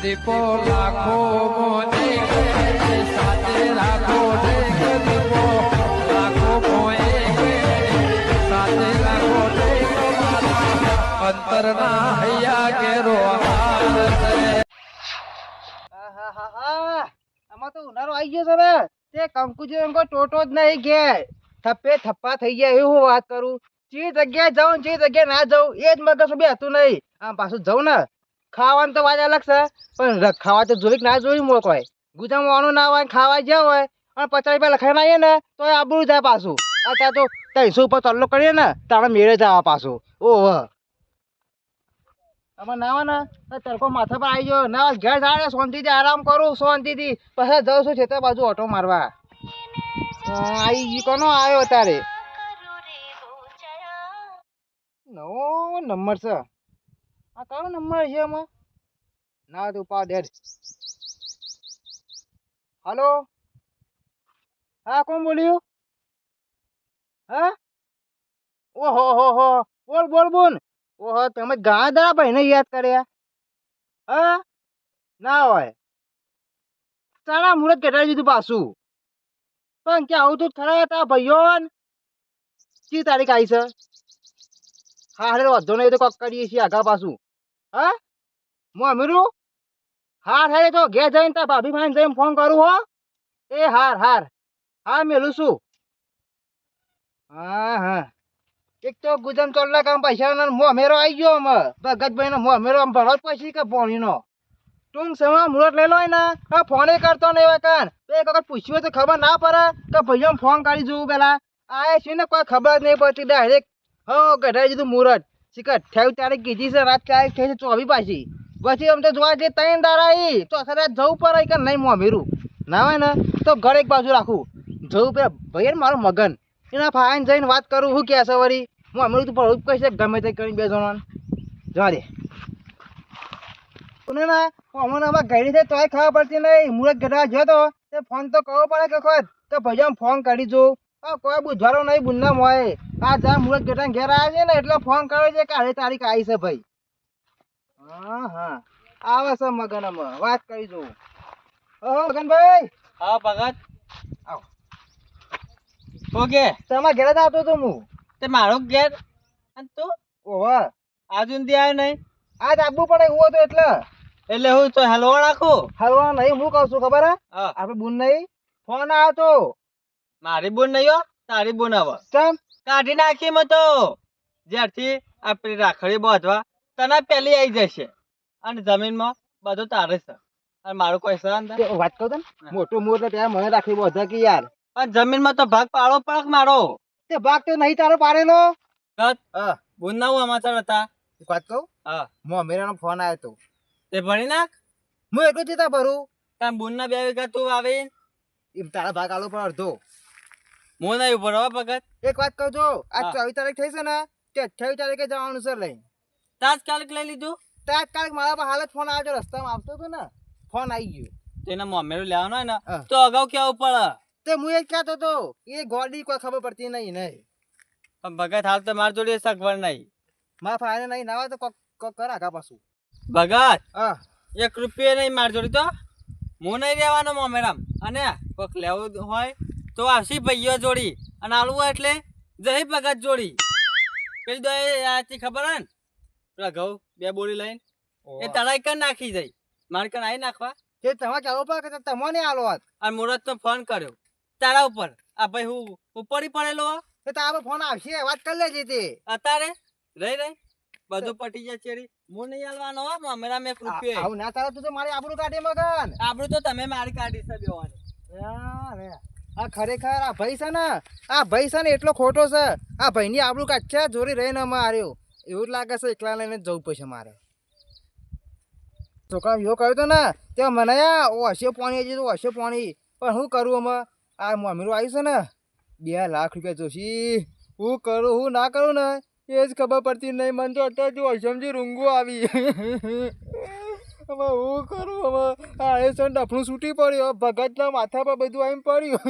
દીપો લાખો મોને સાથે રાખો દીપો લાખો મોએ સાથે રાખો અંતરના હૈયા કેરો આમાં તો ઉનાળો આવી ગયો છે ને તે કંકુજી એમ કોઈ ટોટો જ નહીં ઘેર થપ્પે થપ્પા થઈ ગયા એવું વાત કરું જે જગ્યાએ જાઉં જે જગ્યાએ ના જાઉં એ જ મગજ બી હતું નહીં આમ પાછું જવું ને ખાવાનું તો વાત અલગ છે પણ ખાવા તો જોઈ ના જોઈ મોક હોય ગુજામાં ના હોય ખાવા જ્યાં હોય અને 50 રૂપિયા લખાઈને આવીએ ને તો એ આબરું જાય પાછું અત્યારે તો 300 ઉપર તલ્લો કરીએ ને તારે મેળે જવા પાછું ઓહ આમાં ના ને તડકો માથા પર આવી ગયો ના ઘેર જાય શાંતિથી આરામ કરું શાંતિથી પછી જાઉં છું છેતર બાજુ ઓટો મારવા આવી કોનો આવ્યો તારે નવો નંબર છે આ કયો નંબર છે આમાં ના તું પા ડેડ હલો હા કોણ બોલ્યું હા ઓહો હો બોલ બોલ બોલ ઓહો તમે ઘણા દાડા ભાઈને યાદ કર્યા હા ના હોય સારા મુહૂર્ત કઢાવી દીધું પાછું પણ કે આવું તો ખરા હતા ભાઈઓ કઈ તારીખ આવી છે હા હારે વધો નહીં તો કોક કરીએ છીએ આગા પાછું હા હું અમીરું હાર હારે તો ઘેર જઈને તા ભાભી ભાઈને જઈને ફોન કરું હો એ હાર હાર હા મેલું છું હા હા એક તો ગુજમ ચોલ્લા કામ પૈસા મોમેરો આવી ગયો અમે ભગતભાઈ નો મોમેરો આમ ભરો પછી કે પોણીનો ટૂંક સમય મુહૂર્ત લઈ લો ને ફોને કરતો નહીં હોય કાન એક વખત પૂછ્યું તો ખબર ના પડે કે ભાઈઓ ફોન કરી જોવું પેલા આ છે ને કોઈ ખબર જ નહીં પડતી ડાયરેક્ટ હો કઢાઈ દીધું મુહૂર્ત શીખર 28 તારીખ કીધી છે રાત તારીખ થઈ છે 24 પાછી પછી આમ તો જોવા જઈએ 3 દાડા આવી તો આખા જવું પડે કે નહીં મોમેરું ના હોય ને તો ઘર એક બાજુ રાખું જવું પેલા ભાઈ મારું મગન એના ફાઈન જઈને વાત કરું હું કે છે વળી હું અમરું તો ભરવું જ કહીશ ગમે તે કરીને 2 જણાને જવા દે ના અમને આમાં ઘડી છે તોય ખબર પડતી નહીં મુહૂર્ત ગઢા જો તો તે ફોન તો કરવો પડે કે ખોટ તો ભાઈ ફોન કરી જો કોઈ બુધવારો નહીં બુન્ના મોય આ જા મુહૂર્ત ગઢા ઘેર આવ્યા છે ને એટલે ફોન કર્યો છે કે આજે તારીખ આવી છે ભાઈ હા હા આવે છે મગન અમે વાત કરી જોઉં મગનભાઈ હા ભગત આવો ઓકે તમારા ઘેર જ આવતો હતો હું તે મારો ઘેર અને તું ઓહો આજુ સુધી આવ્યો નહીં આજ આવવું પડે એવું હતું એટલે હું તો હલવા નાખું હલવા નહીં હું કહું છું ખબર હે હા આપણે બુન નહીં ફોન આવ્યો તો મારી બોન નહીં હો તારી બોન હવે ચમ કાઢી નાખી મેં તો જ્યારથી આપણી રાખડી બાંધવા તને પેલી આવી જશે અને જમીનમાં બધું તારે છે અને મારું કોઈ છે અંદર વાત કહું તને મોટું મોર એટલે ત્યાં મને રાખી બધા કે યાર પણ જમીનમાં તો ભાગ પાડો પડક મારો તે ભાગ તો નહીં તારો પાડેલો હા બોન ના હું સમાચાર હતા વાત કહું હા મોમેરાનો ફોન આવ્યો તો તે ભણી નાખ હું એટલું ચેતા ભરું તાર બોન ના 2 વીઘા તું આવી એમ તારા ભાગ આલો પણ અડધો હું નહીં ઉપર હો ભગત એક વાત કહું છું આજ હા. 24 તારીખ થઈ છે ને તે 28 તારીખે જવાનું છે લઈને તાત્કાલિક લઈ લીધું તાત્કાલિક મારા પર હાલ જ ફોન આવ્યો રસ્તામાં આવતો હતો ને ફોન આવી ગયો તેને મોમેરું લેવાનું હોય ને હા. તો અગાઉ કેવું પડે તે હું એ જ કહેતો હતો એ ગોડી કોઈ ખબર પડતી નહીં પણ ભગત હાલ તો મારી જોડે સગવડ નહીં મારા ફાયને નહીં ના હોય તો કોક કર આગા પાછું ભગત હા 1 રૂપિયા નહીં મારી જોડે તો હું નહીં રહેવાનો મોમેરામ અને કોક લેવું હોય તો આવશી ભાઈઓ જોડી અને આલવું હોય એટલે જઈ ભગત જોડી પેલી દો આથી ખબર હે ને પેલા ઘઉં 2 બોરી લઈને એ તળાઈ કર નાખી જાય મારે કણ આવી નાખવા તે તમે કહેવું પડે કે તમને આલો હોત અને મુરત તો ફોન કર્યો તારા ઉપર આ ભાઈ હું ઉપડી પડેલો તો તારો ફોન આવશે વાત કરી લેજે તે અત્યારે રહી બધું પટી જાય ચેડી હું નહીં આલવાનો હો મોમેરામ 1 રૂપિયા આવું ના તારે તું તો મારી આબરૂ કાઢે મગન આપણું તો તમે મારી કાઢી છે બેવાની આ ખરેખર આ ભાઈ છે ને આ ભાઈ છે ને એટલો ખોટો છે આ ભાઈની આબરૂ કાઢશે જોરી રહીને માર્યો એવું જ લાગે છે એકલા લઈને જવું પડશે મારે છોકરા એવો કહ્યું તો ને તે મને હશે પાણી હજી તો હશે પાણી પણ શું કરું અમે આ મમ્મીનું આવ્યું છે ને 2 લાખ રૂપિયા જોશી હું કરું હું ના કરું ને એ જ ખબર પડતી નહીં મને તો અત્યારે જો સમજી રૂંગું આવી હવે હું કરું હવે આ એ સન ડફણું છૂટી પડ્યો ભગતના માથા પર બધું આવીને પડ્યું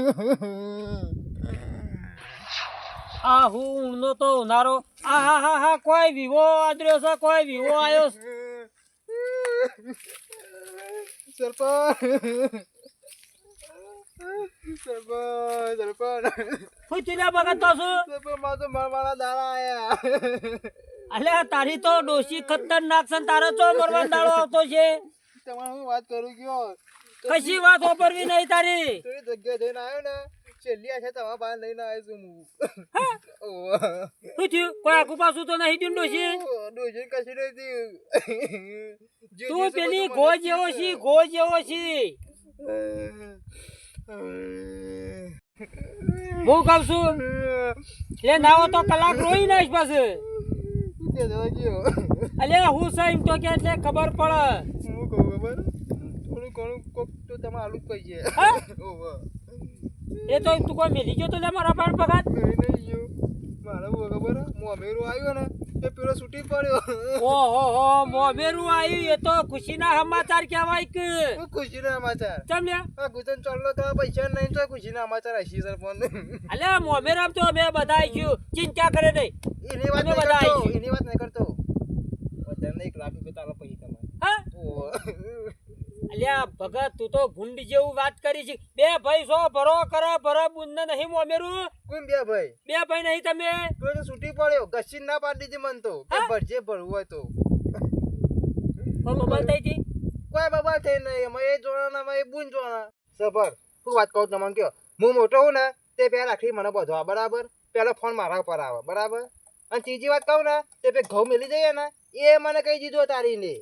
આ હું ઊંડો તો ઉનારો આ હા હા હા કોઈ વિવો આદર્યો છે કોઈ વિવો આવ્યો હું ચીલા બગત તો છું અલ્યા તારી તો ડોશી ખતરનાક છે ને તારો ચો મરવાનો દાડો આવતો છે વાત કરું ગયો કશી વાત વાપરવી નહીં તારી જગ્યા જઈને આવ્યો ને છેલ્લી આખે તમારા બહાર લઈને આવ્યો છું શું થયું કોઈ આગુ પાછું તો નહીં થયું ડોશી ડોશી કશી નથી તું પેલી ગો જેવો છી ગો જેવો છી હું કહું છું લે નાવો તો કલાક રોઈ નાખ પાછું અલ્યા હું છે એમ તો કે એટલે ખબર પડે હું કહું ખબર થોડું ઘણું કોક તો તમે આલુ જ કહીએ એ તો તું કોઈ મેલી ગયો તો લે મારા પાણ પગાર નહીં ગયો મારે હું ખબર હું અમેરો આવ્યો ને એ પેલો છૂટી પડ્યો ઓહો મોમેરું આવ્યું એ તો ખુશીના સમાચાર કહેવાય કે હું ખુશીના સમાચાર ચમ લે આ ગુજન ચાલલો તો પૈસા નહીં તો ખુશીના સમાચાર હસી સર ફોન અલ્યા મોમેરામ તો અમે બધા આવીશું ચિંતા કરે નહીં એની વાત અમે નહીં બધા કરતો આવીશું. એની વાત નહીં કરતો વધારે 1 લાખ રૂપિયા તારા પૈસા તમારે હા અલ્યા ભગત તું તો ભૂંડ જેવું વાત કરી છે બે ભાઈ સો ભરો કરે ભરો બુંદ નહીં મોમેરું કોણ બે ભાઈ નહીં તમે તો છૂટી પડ્યો ગસીન ના પાડી દીધી મન તો કે હા? ભરજે ભરવું હોય તો મોબાઈલ થઈ હતી કોઈ બાબા થઈ નહીં અમે એ જોવાના અમે એ બુન જોવાના સબર હું વાત કહું તમને કયો હું મોટો હું ને તે પેલા રાખડી મને બધો બરાબર પેલો ફોન મારા પર આવે બરાબર અને ત્રીજી વાત કહું ને તે પે ઘઉં મેલી જઈએ ને એ મને કહી દીધો તારીને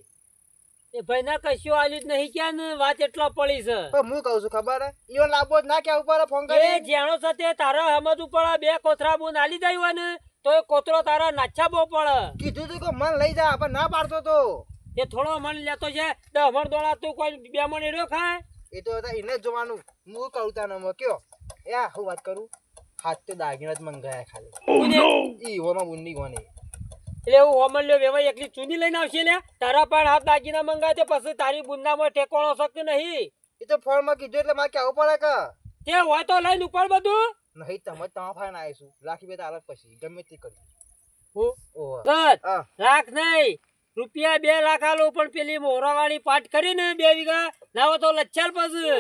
એ ભાઈ ના કશું આલ્યું જ નહીં ક્યાં ને વાત એટલો પડી છે પણ હું કહું છું ખબર હે ઈવન લાભો જ ના કે ઉપર ફોન એ કરી જેણો સાથે તારા હમજ ઉપર બે કોથરા બુન આલી જાય હોય ને તો એ કોતરો તારા નાચા બહુ પડે કીધું તું કે મન લઈ જા પણ ના પાડતો તો એ થોડો મન લેતો છે તો હમણ દોડા તું કોઈ બે મણ એડ્યો ખાય એ તો હતા એને જ જોવાનું હું કહું તાને કયો એ હું વાત કરું હાથ તો દાગીના જ મંગાયા ખાલી કોને? ઈ ઓમાં બુનની કોને એટલે હું હોમલ્યો વેવાઈ એકલી ચૂની લઈને આવશે લે તારા પણ હાથ દાગીના મંગાય તે પછી તારી બુંદામાં ટેકોણો શક્તિ નહીં એ તો ફોનમાં કીધું એટલે મારે કેવું પડે કે તે હોય તો લઈને ઉપર બધું નહીં તમે તમારા ફાઈન આવીશું લાખી બે તારા પછી ગમે તે કરી હું ઓહો બસ હા લાખ નહીં રૂપિયા 2 લાખ આલો પણ પેલી મોરાવાળી પાટ કરીને 2 વીઘા લાવો તો લચ્છાલ પછી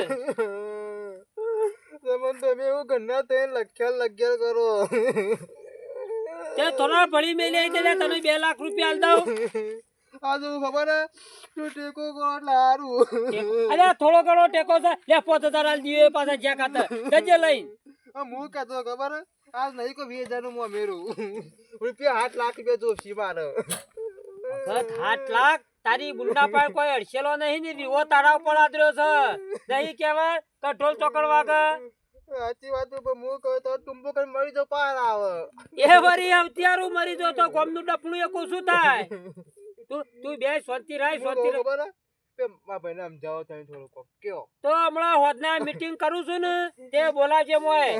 તમે એવું ઘરના થઈને લખ્યા કરો તે થોડા ભળી મેલી આવી દે તને 2 લાખ રૂપિયા આલ દઉં આ તો ખબર હે તું ટેકો કરો એટલે હારું અરે થોડો ઘણો ટેકો છે લે 5000 આલ દીવે પાછા જ્યાં ખાતર જજે લઈને હું કહેતો ખબર હે આજ નહીં કોઈ 20,000 નું મોં મેરું રૂપિયા 8 લાખ રૂપિયા જોશી મારે બસ 8 લાખ તારી બુંડા પર કોઈ અડસેલો નહીં ને વિવો તારા ઉપર આદર્યો છે નહીં કેવાય કઠોળ ચોકડ વાગે સાચી વાત તો પણ હું કહું તો ટુંબો કરી મરી તો પાર આવે એ વરી અવતિયારું મરી જો તો ગોમનું ડફલું એ શું થાય તું બે શાંતિ રાય શાંતિ રાય. ખબર હે કે મારા ભાઈને સમજાવો તમે થોડું કોક કયો તો હમણાં હોદના મીટિંગ કરું છું ને તે બોલાવજે મોય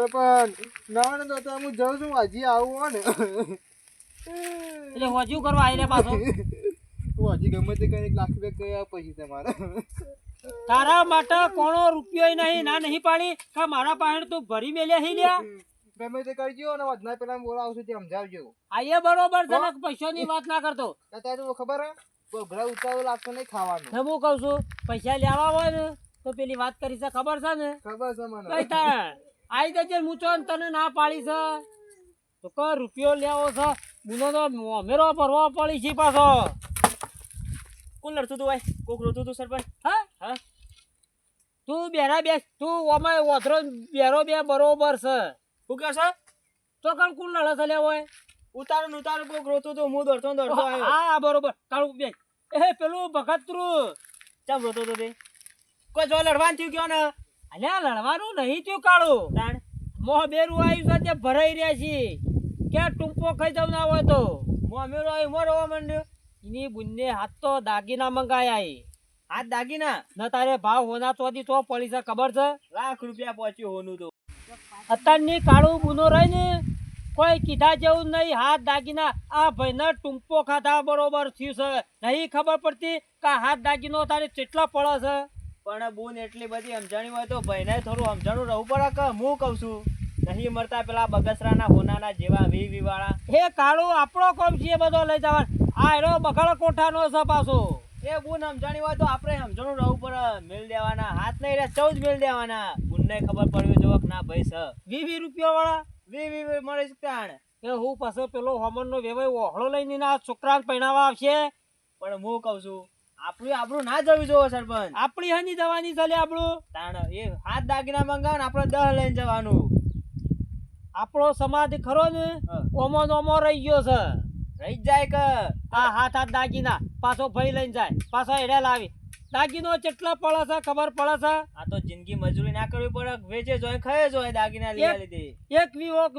પણ ના ને તો હું જાઉં છું હજી આવું હો ને એટલે હોજુ કરવા આવીને પાછો હું હજી ગમે તે કરી 1 લાખ રૂપિયા ગયા પછી તમારે તારા માટે કોણો રૂપિયો નહીં ના નહીં પાડી કે મારા પાસે તું ભરી મેલ્યા હી લ્યા ગમે તે કરજો અને વધના પેલા બોલાવશું તે સમજાવજો આયે બરોબર જનક પૈસાની વાત ના કરતો અત્યારે તો ખબર હે ઘરે ઉતાવળ લાગતો નહીં ખાવાનું હું કહું છું પૈસા લેવા હોય ને તો પેલી વાત કરી છે ખબર છે ને ખબર છે મને કઈ તાર આઈ જજે મૂચો ને તને ના પાડી છે તો ક રૂપિયો લેવો છે મુનો તો અમેરો ભરવા પડી છે પાછો કોણ લડતું તું ભાઈ કોક રોતું તું સરપંચ હા હા તું બેરા બેસ તું ઓમાં ઓથરો બેરો બે બરોબર છે શું કહે છે તો કણ કોણ લડે છે લેવો હોય ઉતાર કોક રોતું તું હું દોડતો આવ્યો હા બરોબર કાળું બે એ પેલું ભગતરું ચમ રોતો તો તે કોઈ જો લડવાનું થયું કયો ને અલ્યા લડવાનું નહીં થયું કાળું તાણ મોહ બેરું આવ્યું છે તે ભરાઈ રહ્યા છે કે ટૂંપો ખાઈ જાવ ના હોય તો મોહ મેરો આવ્યું મોર હોવા માંડ્યો એની બુનને હાથ તો દાગીના મંગાયા હાથ દાગીના ન તારે ભાવ હોના ચોથી તો પડી છે ખબર છે લાખ રૂપિયા પહોંચ્યું હોનું તો અત્યારની કાળું બુનો રહી ને કોઈ કીધા જેવું નહીં હાથ દાગીના આ ભાઈને ટૂંપો ખાધા બરોબર થયું છે નહીં ખબર પડતી કે હાથ દાગીનો તારે કેટલા પડે છે પણ બોન એટલી બધી સમજાણી હોય તો ભાઈને થોડું સમજાણું રહું પડે કે હું કહું છું નહીં મળતા પેલા બગસરાના હોનાના જેવા વી વાળા એ કાળું આપણો કોમ છે બધો લઈ જવા આ એનો બગાડ કોઠાનો છે પાછો એ ગુણ સમજાણી હોય તો આપણે સમજણું રહું પડે. મેલ દેવાના હાથ નહીં રે 14 મેલ દેવાના. ગુણને ખબર પડવી જો કે ના ભાઈ છે 20 રૂપિયા વાળા 20 મળે છે તાણ. એ હું પાછો પેલો હોમનનો વેવાય ઓહળો લઈને આ છોકરાને પહેણાવા આવશે. પણ હું કહું છું આપણું ના જવું જોવે સરપંચ. આપણી હની જવાની ચાલે આપણું. તાણ એ હાથ દાગીના મંગાવ ને આપણે 10 લઈને જવાનું. આપણો સમાજ ખરો ને હા. ઓમો નો ઓમો રહી ગયો છે. રહી જ જાય કે આ હાથ દાગીના પાછો ભાઈ લઈને જાય પાછો એડે લાવી દાગીનો કેટલા પડે છે ખબર પડે છે. આ તો જિંદગી મજૂરી ના કરવી પડે. વેચે જોય ખાય જોય દાગીના લીધા લીધે. એક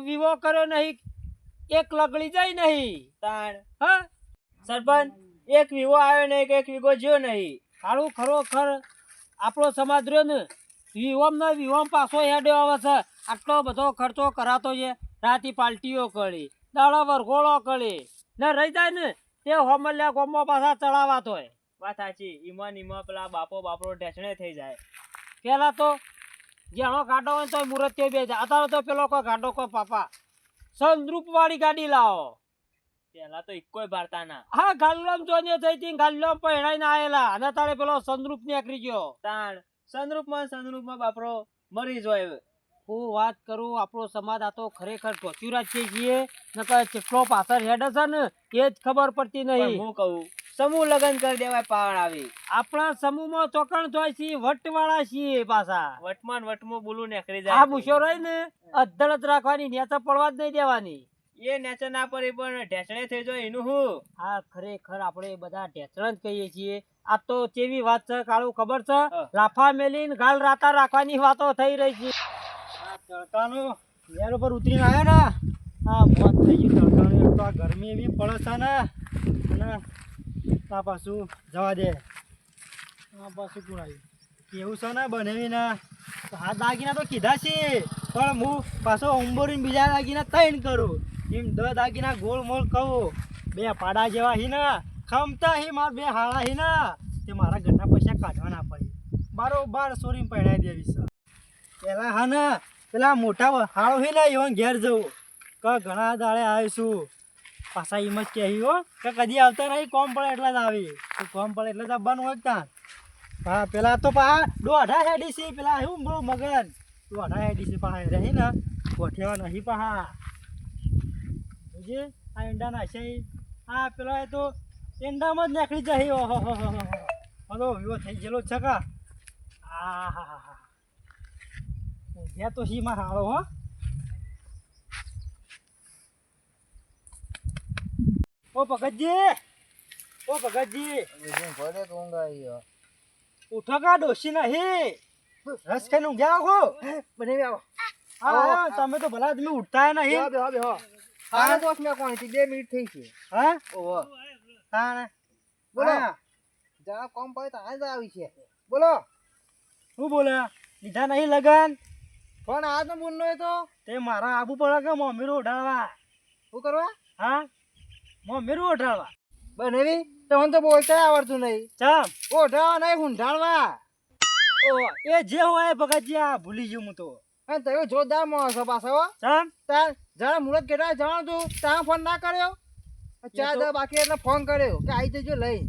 વિવો કર્યો નહીં એક લગડી જાય નહીં. તાણ હા સરપંચ એક વીવો આવ્યો નહીં કે એક વીઘો જ્યો નહીં. કાળું ખરોખર આપણો સમાજ રહ્યો ને વિહોમ પાછો હેડ્યો આવે છે. આટલો બધો ખર્ચો કરાતો છે. રાતી પાલટીઓ કરી દાડા વરઘોળો કરી ને રહી જાય ને તે હોમલ્યા ગોમો પાછા ચડાવાતો હોય. વાત સાચી. ઈમાં પેલા બાપો ઢેસણે થઈ જાય. પેલા તો જેનો ગાડો હોય તો મુરત્યો બે જાય. અત્યારે તો પેલો કોઈ ગાડો કોઈ પાપા સંદ્રુપ વાળી ગાડી લાવો. પેલા તો ઇકોય ભારતા ના. હા ગાલ્લોમ જોઈને થઈ હતી ગાલ્લોમ પહેરાઈને આયેલા અને તારે પેલો સંદ્રુપ નીકળી ગયો. તાણ સંદરૂપમાં બાપરો મરી જોય. હું વાત કરું આપણો સમાજ આ તો ખરેખર ટોચ્યું રાખીએ છીએ નકર કેટલો પાછળ હેડે છે ને એ જ ખબર પડતી પણ નહીં. હું કહું સમૂહ લગન કરી દેવાય પાવર આવી. આપણા સમૂહમાં ચોકણ જોઈ છીએ વટવાળા છીએ પાછા. વટમાં બોલું નીકળી આ જાય. મૂછો રહી ને અધડત રાખવાની નેચા પડવા જ નહીં દેવાની. એ નેચે ના પડી પણ ઢેસણે થઈ જાય એનું હું. આ ખરેખર આપણે બધા ઢેચણ જ કહીએ છીએ. આ તો કેવી વાત છે કાળું ખબર છે હા. લાફા મેલીને ગાલ રાતા રાખવાની વાતો થઈ રહી છે. તડકાનો વેર ઉપર ઉતરીને આવ્યો ને આ મોત થઈ ગયું તડકાનું. એક તો આ ગરમી એવી પડે છે ને અને આ પાછું જવા દે આ પાછું કોણ આવ્યું કેવું છે ને બનાવી ને હાથ દાગીના તો કીધા છે પણ હું પાછો ઉંબોરીને બીજા દાગીના તૈન કરું એમ 10 દાગીના ગોળ મોળ કહું. બે પાડા જેવા હી ને ખમતા હી માર બે હાળા હી ને તે મારા ઘરના પૈસા કાઢવાના પડે બારોબાર સોરીને પહેણાઈ દેવી છે. પેલા હા ને પેલા મોટા હાળો હી ને એવા ઘેર જવું કે ઘણા દાડે આવીશું પાછા એમ જ કહી હો કે કદી આવતા નહીં કોમ પડે એટલે જ આવી કોમ પડે એટલે જ આવવાનું હોય ત્યાં. હા પેલા તો પા દોઢા હેડી છે પેલા હું બહુ મગન દોઢા હેડી છે પા રહી ને ગોઠેવા નહીં પા આ ઈંડા નાશે આ પેલો એ તો ઈંડામાં જ નીકળી જાય. ઓહો હલો વિવો થઈ ગયેલો છે કા આ હા ઊંઘ્યા તો સી માં હાળો હો. ઓ ભગતજી ઉઠો કા ડોસી નહીં રસ ખાઈને ઊંઘ્યા આખો બનાવી આવો. હા તમે તો ભલા તમે ઉઠતા નહીં. બેહો. સાડા 10 મિનિટ કોણ 2 મિનિટ થઈ છે. હા ઓહો તાણે બોલો. હા. જરા કોમ પડે તો આજ આવી છે. બોલો શું બોલે લીધા નહીં લગન ફોન આજ નો બોલનો એ તો તે મારા આબુ પડે કે મમ્મીરું ઉઠાડવા. શું કરવા હા મમ્મીરું ઉઠાડવા બનાવી તમને તો બોલતા આવડતું નહીં. ચમ ઓઢાવા નહીં ઊંઢાણવા. ઓ એ જે હોય ભગતજી આ ભૂલી ગયું હું તો. અને તમે જોરદાર માણસ છો પાછા હો. ચમ તાર જરા મુરત કેટલા જવાનું તું ત્યાં ફોન ના કર્યો. ચા તો- દા બાકી એટલે ફોન કર્યો કે આવી જજો લઈ.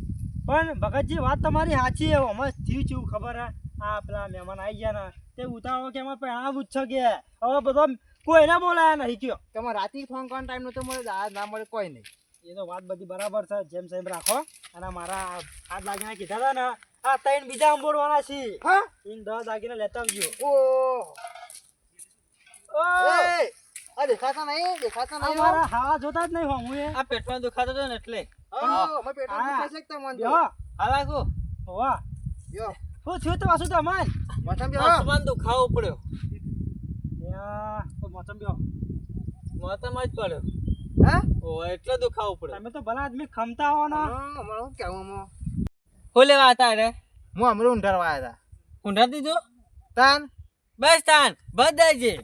પણ ભગતજી વાત તમારી સાચી છે મસ્ત થયું છે એવું ખબર હે આ પેલા મહેમાન આવી ગયા ને તે ઉતારો કે એમાં પહેણાવું જ છે કે હવે બધો કોઈને બોલાયા નહીં કયો. તમારે રાતે ફોન કરવાનો ટાઈમ નતો મળે આજ ના મળે કોઈ નહીં. એ તો વાત બધી બરાબર છે જેમ સેમ રાખો અને મારા હાથ લાગીને કીધા હતા ને આ ત્રણ બીજા અંબોડવાના છે હા ઈન 10 દાગીને લેતા આવજો. એ આ દેખાતા નહીં આ મારા હાવા જોતા જ નહીં હું એ આ પેટમાં દુખાતો હતો ને એટલે મારા પેટમાં હા. દુખાશે કે તમને તો? યો હાલાકુ વાહ યો શું થયું તો પાછું તમાર મથમ બેહો. આસમાન દુખાવો પડ્યો. યા તો મોસમ બ્યો મોતમાં જ પડ્યો. હા ઓ એટલો દુખાવો પડ્યો. તમે તો ભલા આદમી ખમતા હો ને હમણાં હું કેવું હું હું લેવા હતા રે હમણાં ઊંઢાડવા આવ્યા ઊંઢા દીધું તાન બસ તાન બધાજી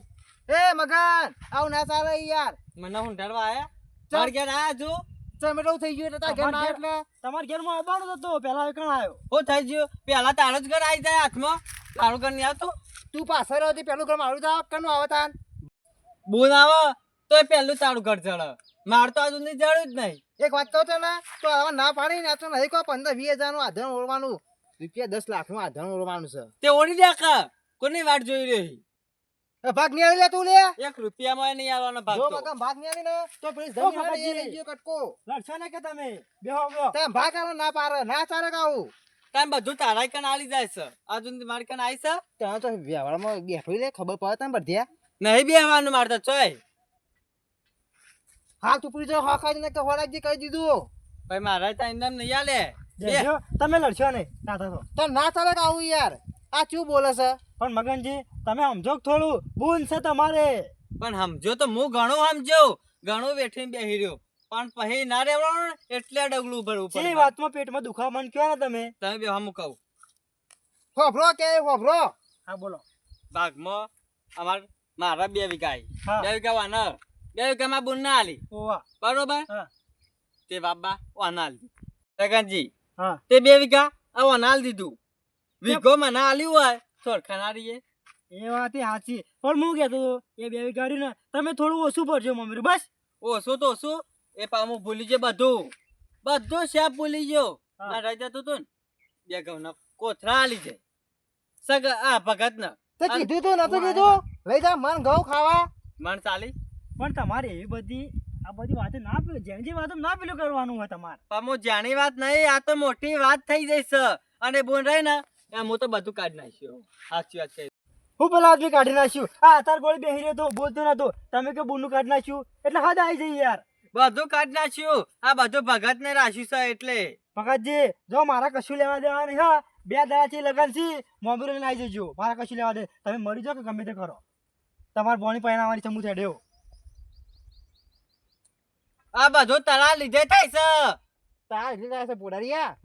એ મગન આવું ના ચાલે યાર. મને ઊંઢાડવા આયા ચાર ઘેર આયા જો ચમેટો થઈ ગયું એટલે તાર ઘેર ના એટલે તમારા ઘેરમાં આવવાનો હતો પેલા કણ આવ્યો હું થઈ ગયું પેલા તારો જ ઘર આવી જાય હાથમાં તારું ઘર નહીં આવતું તું પાછળ હતી પેલું ઘર મારું જાવ કનું આવે તાન. બોન આવે તો પેલું તારું ઘર ચડે માર તો આજુ નહીં જડ્યું જ નહીં. એક વાત કહું છો ને તો હવે ના પાડી ને આ તો નહીં કહો 15-20 હજારનું આધાર ઓળવાનું રૂપિયા 10 લાખનું આધાર ઓળવાનું છે તે ઓળી દે કા કોની વાટ જોઈ રહી એ ભાગ નહીં આવી લે તું લે 1 રૂપિયામાં નહીં આવવાનો ભાગ જો તો મગમ ભાગ નહીં આવી ને તો પેલી ઓ જમીન ભગતજી. લઈ ગયો કટકો લડશો ને કે તમે બેહો બેહો તેમ ભાગ આલો ના પારે ના ચાલે કાવું તાન બધું તારા કન આલી જાય છે આજુન મારી કન આઈ છે ત્યાં તો વ્યવહારમાં બેઠો લે ખબર પડે તને બધ્યા નહીં બેહવાનું મારતા ચોય હા તું પૂરી જો હા ખાઈ ને કે હોરાજી કહી દીધું ભાઈ મારા ત્યાં ઇનામ નહીં આલે બે. બેહો. તમે લડશો નહીં ના થતો તો ના ચાલે કાવું યાર આ શું બોલે છે પણ મગનજી તમે સમજો કે થોડું ભૂલ છે તમારે પણ સમજો તો હું ઘણું સમજો ઘણું બેઠીને બેહી રહ્યો પણ પછી ના રહેવાનું ને એટલે ડગલું ભરવું પડે જે વાતમાં પેટમાં દુખાવા મન કયો ને તમે તમે બે હમ કહું હોભરો કે હોભરો હા બોલો ભાગમાં મારા 2 વીઘા હા. 2 વીઘા વાના 2 વીઘામાં બુન ના આલી ઓવા બરોબર હા તે બાબા વાના આલી સગનજી હા તે 2 વીઘા આ વાના આલી દીધું વીઘો માં ના આલ્યું હોય થોડ ખનારીએ એ વાત એ સાચી પણ હું કહેતો હતો, એ 2 વીઘા રહ્યું ને તમે થોડું ઓછું પડજો મમ્મી બસ ઓછું તો ઓછું એ પામું ભૂલી ગયો બધું શેપ ભૂલી ગયો હા. ના રહી જતું તું ને 2 ઘઉંના કોથળા આલી છે સગ આ ભગત ને તે કીધું તું નતું કીધું લઈ જા મન ઘઉં ખાવા મન ચાલી પણ તમારે એવી બધી આ બધી વાતો ના પેલું જેની જે વાતો ના પેલું કરવાનું હોય તમારે પામો જાણી વાત નહીં આ તો મોટી વાત થઈ જઈશ અને બોન રહી ને એમ હું તો બધું કાઢી નાખ્યો સાચી વાત કહી હું પેલા આદમી કાઢી નાખ્યું આ તાર ગોળી બેહી રહ્યો તો બોલતો નતો તમે કે બુનું કાઢી નાખ્યું એટલે હાથ આવી જઈ યાર બધું કાઢી નાખ્યું આ બધું ભગત ને રાખ્યું છે એટલે ભગતજી જો મારા કશું લેવા દેવા નહીં હા 2 દાડાથી લગન છે મોબીરો લઈને આવી જજો મારા કશું લેવા દે તમે મરી જાઓ કે ગમે તે કરો તમારે બોણી પહેરાવાની ચમુ થેડ્યો આ બધું તારા લીધે થાય છે તાર એટલે છે પોડારિયા